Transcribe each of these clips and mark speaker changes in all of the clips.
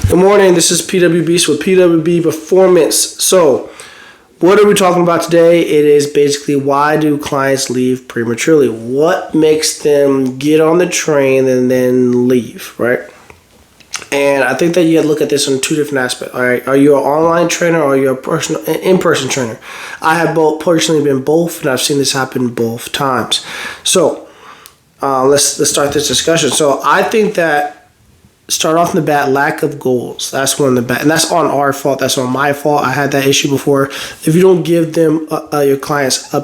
Speaker 1: Good morning. This is PW Beast with PWB Performance. So, what are we talking about today? It is basically why do clients leave prematurely? What makes them get on the train and then leave, right? And I think that you got to look at this on two different aspects. All right, are you an online trainer or are you an in-person trainer? I have both personally been both, and I've seen this happen both times. So, let's start this discussion. So, I think that start off in the bat, lack of goals. That's one of the bat, and that's on our fault. That's on my fault. I had that issue before. If you don't give them your clients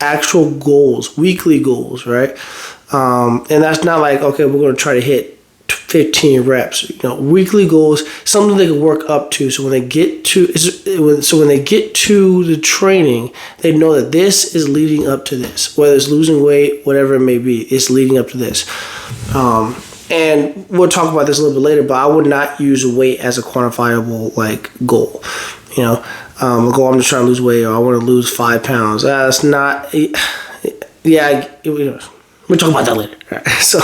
Speaker 1: actual goals, weekly goals, right? And that's not like, okay, we're going to try to hit 15 reps. Weekly goals, something they can work up to. So when they get to the training, they know that this is leading up to this. Whether it's losing weight, whatever it may be, it's leading up to this. And we'll talk about this a little bit later, but I would not use weight as a quantifiable goal. I'm just trying to lose weight, or I want to lose 5 pounds. That's not. Yeah, we'll talk about that later. Right. So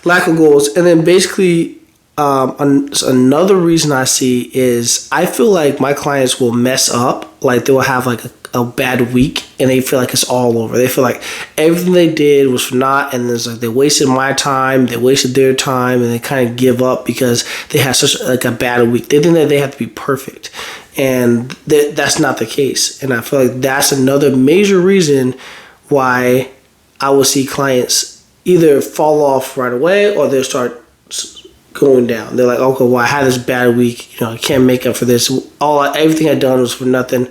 Speaker 1: lack of goals, and then basically another reason I see is I feel like my clients will mess up. Like they will have a bad week and they feel like it's all over. They feel like everything they did was for naught, and it's like they wasted my time, they wasted their time, and they kind of give up because they had such a bad week. They think that they have to be perfect, and that's not the case. And I feel like that's another major reason why I will see clients either fall off right away or they'll start going down. They're like, okay, well, I had this bad week. I can't make up for this. Everything I done was for nothing.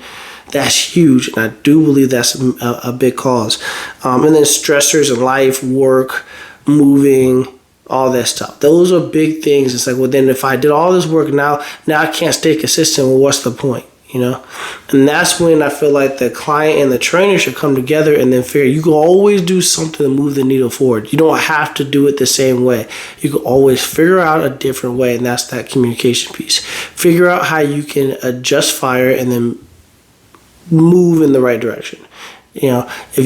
Speaker 1: That's huge, and I do believe that's a big cause. And then stressors in life, work, moving, all that stuff. Those are big things. It's like, well, then if I did all this work now I can't stay consistent. Well, what's the point? And that's when I feel like the client and the trainer should come together and then figure you can always do something to move the needle forward. You don't have to do it the same way. You can always figure out a different way, and that's that communication piece. Figure out how you can adjust fire and then move in the right direction. If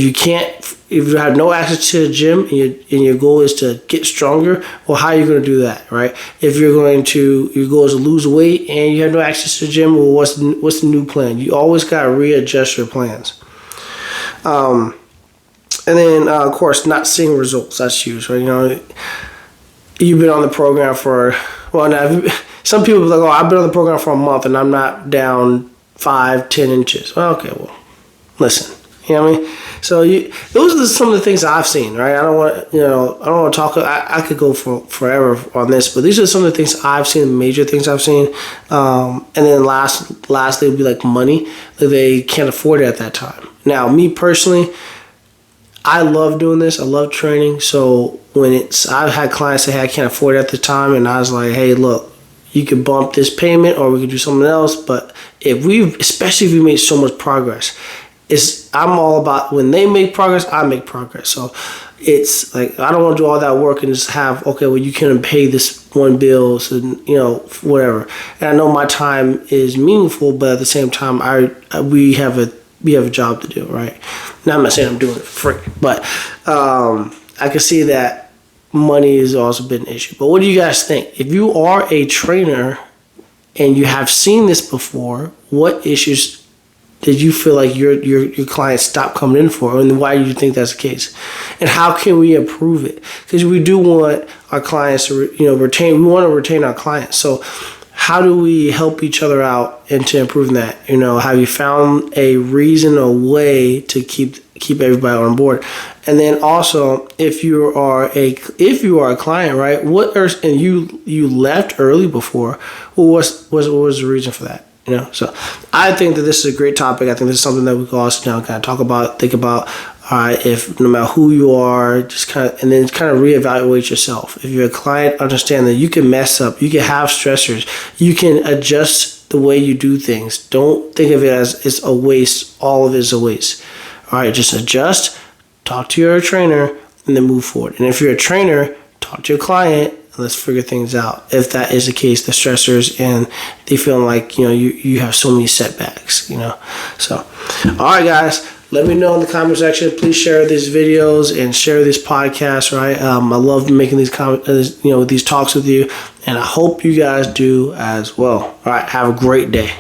Speaker 1: you have no access to the gym and your goal is to get stronger, well, how are you going to do that, right? If your goal is to lose weight and you have no access to the gym, well, what's the new plan? You always got to readjust your plans. And then, of course, not seeing results. That's huge, right? You've been on the program some people be like, oh, I've been on the program for a month and I'm not down 5-10 inches. Well, okay, well, listen. You know what I mean? So those are some of the things I've seen, right? I don't want to talk. I could go for forever on this, but these are some of the things I've seen, major things I've seen. And then lastly would be like money that they can't afford it at that time. Now, me personally, I love doing this. I love training. So I've had clients say, hey, I can't afford it at the time, and I was like, hey, look, you can bump this payment, or we could do something else. But especially if we made so much progress. I'm all about when they make progress, I make progress. So it's like I don't want to do all that work and just have, okay, well, you can't pay this one bill, so whatever. And I know my time is meaningful, but at the same time, we have a job to do, right? Now I'm not saying I'm doing it for free, but I can see that money has also been an issue. But what do you guys think? If you are a trainer and you have seen this before, what issues did you feel like your clients stopped coming in for, and why do you think that's the case? And how can we improve it? Because we do want our clients to retain. We want to retain our clients. So how do we help each other out into improving that? Have you found a reason, a way to keep everybody on board? And then also, if you are a client, right? And you left early before. Well, what was the reason for that? So I think that this is a great topic. I think this is something that we can also now kind of talk about, think about. If no matter who you are, just kind of reevaluate yourself. If you're a client, understand that you can mess up, you can have stressors, you can adjust the way you do things. Don't think of it as it's a waste. All of it is a waste. All right, just adjust, talk to your trainer, and then move forward. And if you're a trainer, talk to your client. Let's figure things out. If that is the case, the stressors and they feel like you have so many setbacks. So, all right, guys. let me know in the comment section. Please share these videos and share this podcast, right? I love making these these talks with you, and I hope you guys do as well. All right, have a great day.